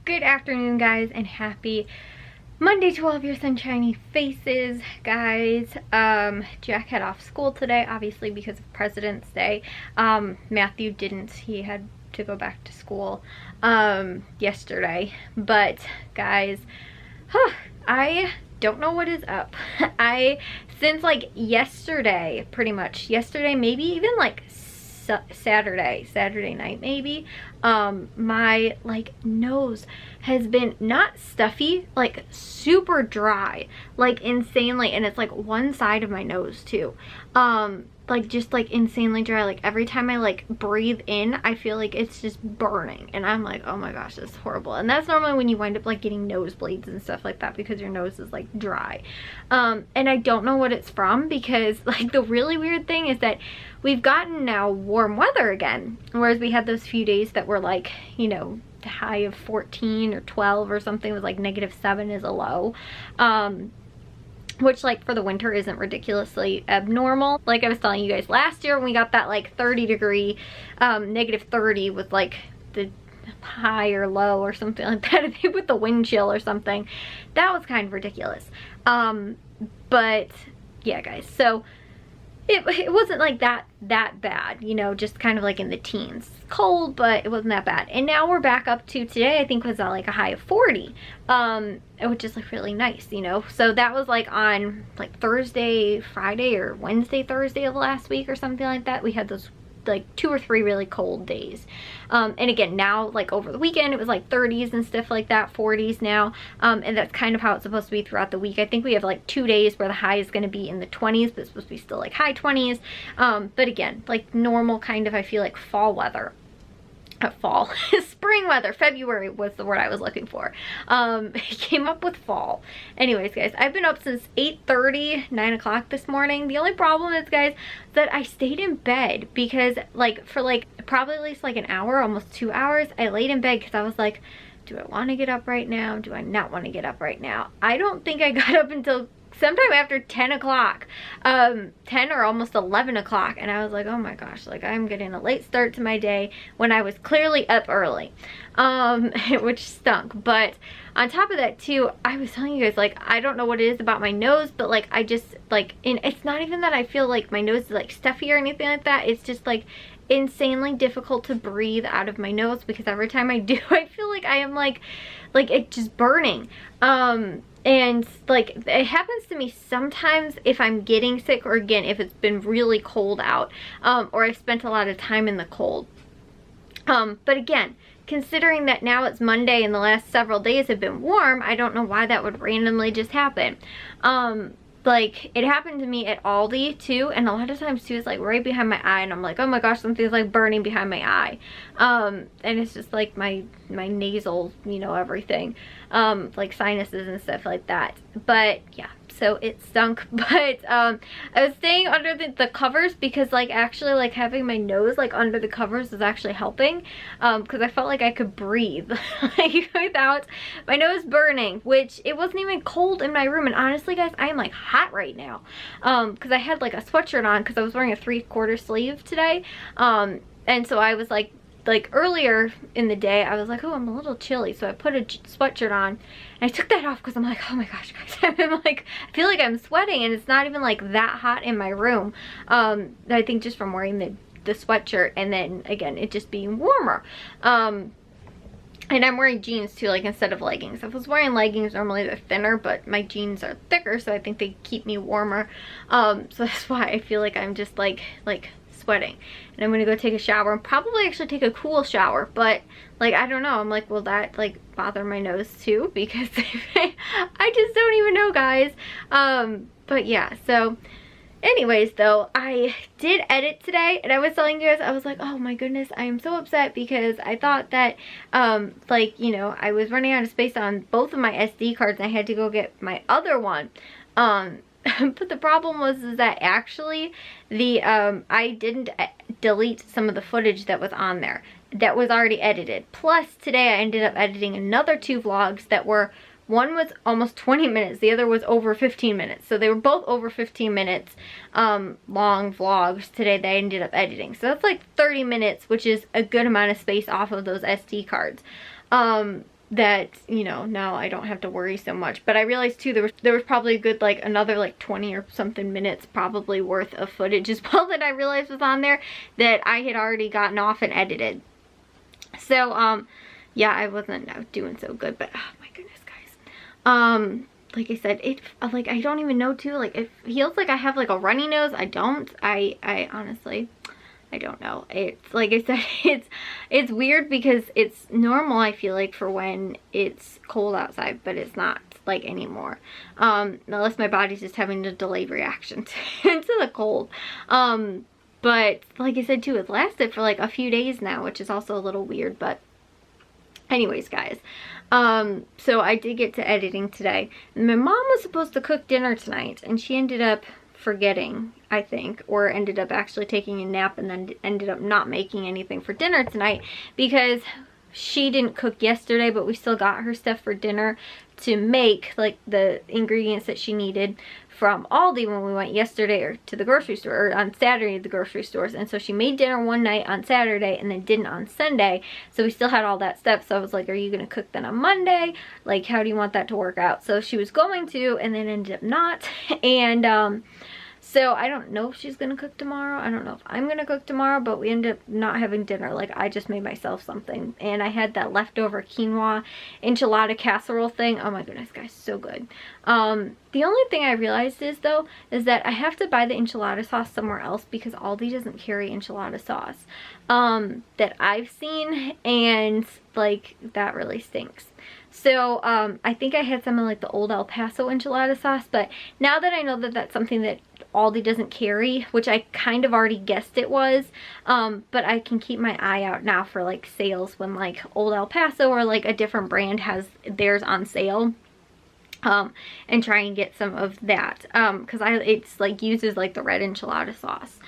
Good afternoon, guys, and happy Monday to all of your sunshiny faces, guys. Jack had off school today, obviously because of President's Day. Matthew didn't. He had to go back to school yesterday. But guys, I don't know what is up. Since like yesterday, pretty much yesterday, maybe even like Saturday night maybe, my like nose has been not stuffy, like super dry, like insanely, and it's like one side of my nose too, like just like insanely dry. Like every time I like breathe in, I feel like it's just burning, and I'm like, oh my gosh, that's horrible. And that's normally when you wind up like getting nosebleeds and stuff like that, because your nose is like dry. And I don't know what it's from, because like the really weird thing is that we've gotten now warm weather again, whereas we had those few days that were like, you know, the high of 14 or 12 or something. It was like -7 is a low, which like for the winter isn't ridiculously abnormal. Like I was telling you guys last year when we got that like 30 degree, -30 with like the high or low or something like that, I think with the wind chill or something, that was kind of ridiculous. But yeah, guys, so it wasn't like that bad, you know, just kind of like in the teens. Cold, but it wasn't that bad. And now we're back up to today, I think was like a high of 40, which is like really nice, you know. So that was like on like Thursday, Friday, or Wednesday, Thursday of last week or something like that. We had those like 2 or 3 really cold days, and again now like over the weekend it was like 30s and stuff like that, 40s now, and that's kind of how it's supposed to be throughout the week. I think we have like 2 days where the high is going to be in the 20s, but it's supposed to be still like high 20s, but again, like normal kind of, I feel like fall weather. Fall spring weather. February was the word I was looking for. Came up with fall. Anyways, guys, I've been up since 8:30, 9 o'clock this morning. The only problem is, guys, that I stayed in bed because like for like probably at least like an hour, almost 2 hours, I laid in bed because I was like, do I want to get up right now? Do I not want to get up right now? I don't think I got up until sometime after 10 o'clock, 10 or almost 11 o'clock, and I was like, oh my gosh, like I'm getting a late start to my day when I was clearly up early, which stunk. But on top of that too, I was telling you guys, like, I don't know what it is about my nose, but like I just like, and it's not even that I feel like my nose is like stuffy or anything like that, it's just like insanely difficult to breathe out of my nose, because every time I do, I feel like I am like it's just burning. And like it happens to me sometimes if I'm getting sick, or again if it's been really cold out, or I've spent a lot of time in the cold. But again, considering that now it's Monday and the last several days have been warm, I don't know why that would randomly just happen. Like it happened to me at Aldi too, and a lot of times too it's like right behind my eye, and I'm like, oh my gosh, something's like burning behind my eye, and it's just like my nasal, you know, everything, like sinuses and stuff like that. But yeah, so it stunk. But I was staying under the covers, because like actually like having my nose like under the covers is actually helping, because I felt like I could breathe like without my nose burning, which it wasn't even cold in my room. And honestly, guys, I am like hot right now, because I had like a sweatshirt on because I was wearing a 3/4 sleeve today, and so I was like earlier in the day I was like, oh, I'm a little chilly, so I put a sweatshirt on, and I took that off because I'm like, oh my gosh, guys, I'm like, I feel like I'm sweating, and it's not even like that hot in my room. I think just from wearing the sweatshirt, and then again it just being warmer. And I'm wearing jeans too, like instead of leggings. If I was wearing leggings, normally they're thinner, but my jeans are thicker, so I think they keep me warmer. So that's why I feel like I'm just like sweating. And I'm gonna go take a shower and probably actually take a cool shower, but like I don't know, I'm like, will that like bother my nose too? Because I just don't even know, guys. But yeah, so anyways though, I did edit today, and I was telling you guys, I was like, oh my goodness, I am so upset, because I thought that like, you know, I was running out of space on both of my SD cards, and I had to go get my other one. But the problem was is that actually the I didn't delete some of the footage that was on there that was already edited. Plus today I ended up editing another 2 vlogs that were, one was almost 20 minutes, the other was over 15 minutes. So they were both over 15 minutes long vlogs today that I ended up editing. So that's like 30 minutes, which is a good amount of space off of those SD cards. that, you know, now I don't have to worry so much. But I realized too, there was probably a good like another like 20 or something minutes probably worth of footage as well that I realized was on there that I had already gotten off and edited. So yeah, I wasn't doing so good, but oh my goodness, guys. Like I said, it like I don't even know too, like it feels like I have like a runny nose. I don't. I honestly, I don't know. It's like I said, it's weird because it's normal, I feel like, for when it's cold outside, but it's not like anymore. Unless my body's just having a delayed reaction to the cold. But like I said too, it's lasted for like a few days now, which is also a little weird. But anyways, guys, so I did get to editing today. My mom was supposed to cook dinner tonight, and she ended up forgetting, I think, or ended up actually taking a nap and then ended up not making anything for dinner tonight because she didn't cook yesterday, but we still got her stuff for dinner to make, like the ingredients that she needed from Aldi when we went yesterday or to the grocery store, or on Saturday at the grocery stores. And so she made dinner one night on Saturday and then didn't on Sunday, so we still had all that stuff. So I was like, are you gonna cook then on Monday? Like, how do you want that to work out? So she was going to, and then ended up not. And so I don't know if she's gonna cook tomorrow. I don't know if I'm gonna cook tomorrow, but we ended up not having dinner. Like, I just made myself something, and I had that leftover quinoa enchilada casserole thing. Oh my goodness, guys, so good. The only thing I realized is that I have to buy the enchilada sauce somewhere else because Aldi doesn't carry enchilada sauce that I've seen, and like that really stinks. So I think I had some of like the old El Paso enchilada sauce, but now that I know that that's something that Aldi doesn't carry, which I kind of already guessed it was, but I can keep my eye out now for like sales when like old El Paso or like a different brand has theirs on sale. And try and get some of that because it's like uses like the red enchilada sauce.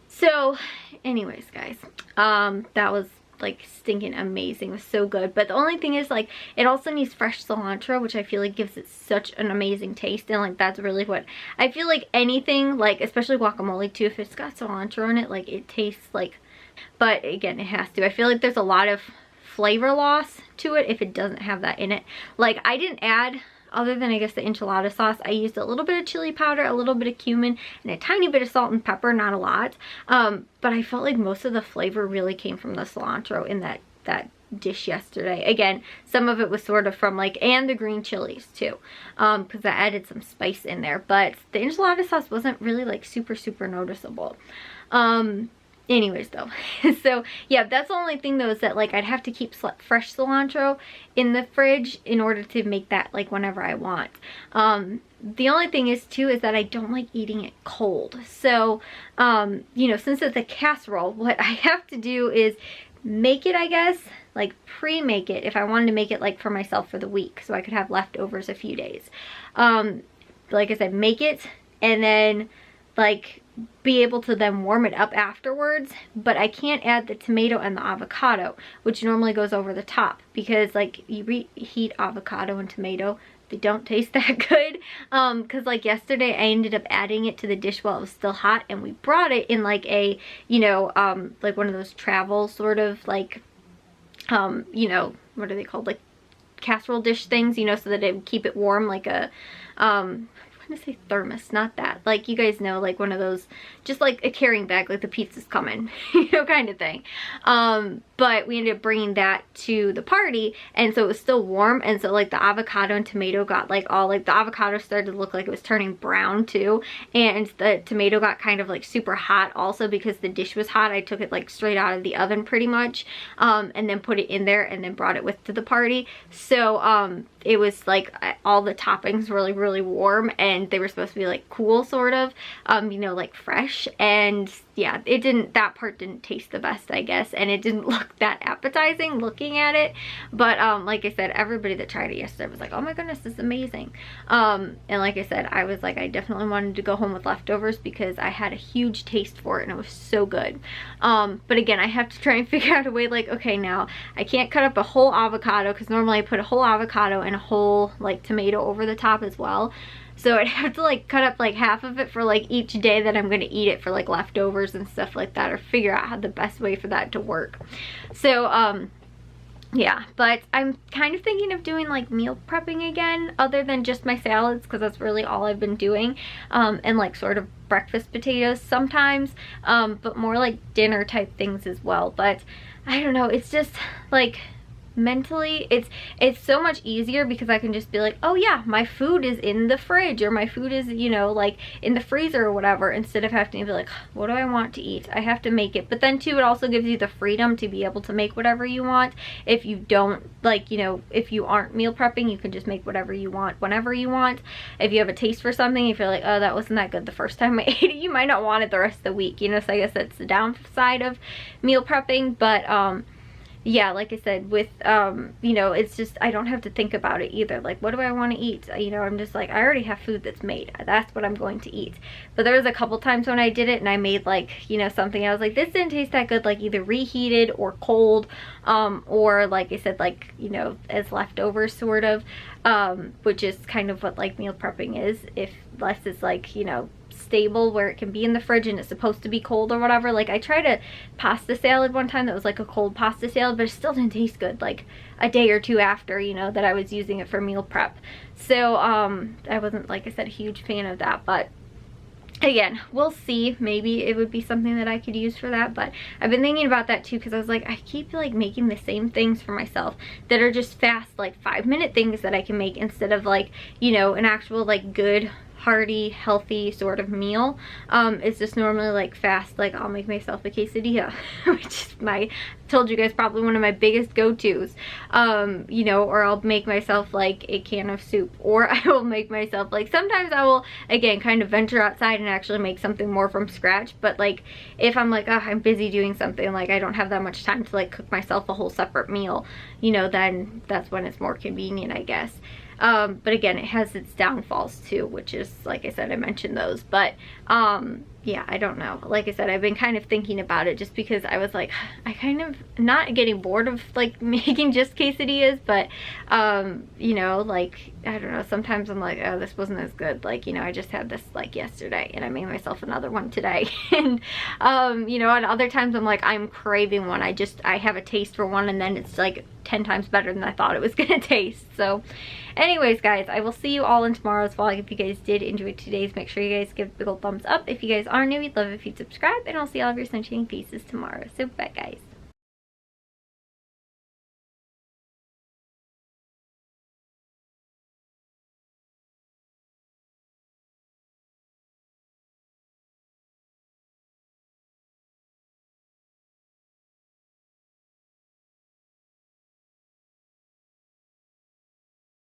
So anyways, guys, that was like stinking amazing. It was so good. But the only thing is, like, it also needs fresh cilantro, which I feel like gives it such an amazing taste. And like that's really what I feel like anything, like especially guacamole too, if it's got cilantro in it, like it tastes like, but again, it has to. I feel like there's a lot of flavor loss to it if it doesn't have that in it. Like, I didn't add, other than I guess the enchilada sauce, I used a little bit of chili powder, a little bit of cumin, and a tiny bit of salt and pepper, not a lot. But I felt like most of the flavor really came from the cilantro in that dish yesterday. Again, some of it was sort of from like, and the green chilies too, because I added some spice in there. But the enchilada sauce wasn't really like super noticeable. Anyways though, so yeah, that's the only thing though, is that like I'd have to keep fresh cilantro in the fridge in order to make that like whenever I want. The only thing is too is that I don't like eating it cold. So you know, since it's a casserole, what I have to do is make it, I guess, like pre-make it if I wanted to make it like for myself for the week so I could have leftovers a few days. Like I said, make it and then like be able to then warm it up afterwards, but I can't add the tomato and the avocado, which normally goes over the top, because like you reheat avocado and tomato, they don't taste that good. Because like yesterday I ended up adding it to the dish while it was still hot, and we brought it in like a, you know, like one of those travel sort of like, you know, what are they called, like casserole dish things, you know, so that it would keep it warm, like a I'm gonna say thermos, not that, like you guys know, like one of those, just like a carrying bag, like the pizza's coming, you know, kind of thing. But we ended up bringing that to the party, and so it was still warm, and so like the avocado and tomato got like all, like the avocado started to look like it was turning brown too, and the tomato got kind of like super hot also because the dish was hot. I took it like straight out of the oven pretty much, and then put it in there and then brought it with to the party. So it was like all the toppings really warm, and they were supposed to be like cool sort of, you know, like fresh. And yeah, it didn't, that part didn't taste the best, I guess, and it didn't look that appetizing looking at it. But like I said, everybody that tried it yesterday was like, oh my goodness, this is amazing. And like I said, I was like, I definitely wanted to go home with leftovers because I had a huge taste for it and it was so good. But again, I have to try and figure out a way, like, okay, now I can't cut up a whole avocado because normally I put a whole avocado and a whole like tomato over the top as well. So I'd have to like cut up like half of it for like each day that I'm going to eat it for like leftovers and stuff like that, or figure out how the best way for that to work. So yeah, but I'm kind of thinking of doing like meal prepping again, other than just my salads, because that's really all I've been doing, and like sort of breakfast potatoes sometimes, but more like dinner type things as well. But I don't know, it's just like mentally it's so much easier because I can just be like, oh yeah, my food is in the fridge, or my food is, you know, like in the freezer or whatever, instead of having to be like, what do I want to eat? I have to make it. But then too, it also gives you the freedom to be able to make whatever you want. If you don't, like, you know, if you aren't meal prepping, you can just make whatever you want whenever you want. If you have a taste for something, you feel like, oh, that wasn't that good the first time I ate it, you might not want it the rest of the week, you know. So I guess that's the downside of meal prepping. But yeah, like I said, with you know, it's just, I don't have to think about it either. Like, what do I want to eat? You know, I'm just like, I already have food that's made, that's what I'm going to eat. But there was a couple times when I did it and I made like, you know, something, I was like, this didn't taste that good, like either reheated or cold, or like I said, like, you know, as leftovers sort of, which is kind of what like meal prepping is, if less is like, you know, stable, where it can be in the fridge and it's supposed to be cold or whatever. Like I tried a pasta salad one time that was like a cold pasta salad, but it still didn't taste good like a day or two after, you know, that I was using it for meal prep. So I wasn't, like I said, a huge fan of that. But again, we'll see. Maybe it would be something that I could use for that. But I've been thinking about that too, because I was like, I keep like making the same things for myself that are just fast, like 5-minute things that I can make, instead of like, you know, an actual like good, hearty, healthy sort of meal. It's just normally like fast, like I'll make myself a quesadilla, which is told you guys, probably one of my biggest go-tos, you know, or I'll make myself like a can of soup, or I will make myself like, sometimes I will, again, kind of venture outside and actually make something more from scratch. But like if I'm like, oh, I'm busy doing something, like I don't have that much time to like cook myself a whole separate meal, you know, then that's when it's more convenient, I guess. But again, it has its downfalls too, which is, like I said, I mentioned those. But yeah, I don't know. Like I said, I've been kind of thinking about it, just because I was like, I kind of, not getting bored of like making just quesadillas, but you know, like, I don't know, sometimes I'm like, oh, this wasn't as good. Like, you know, I just had this like yesterday and I made myself another one today. And you know, and other times I'm like, I'm craving one. I have a taste for one, and then it's like 10 times better than I thought it was gonna taste. So anyways, guys, I will see you all in tomorrow's vlog. If you guys did enjoy today's, make sure you guys give a big old thumbs up. If you guys are new, we'd love if you'd subscribe, and I'll see all of your sunshine pieces tomorrow. So bye, guys.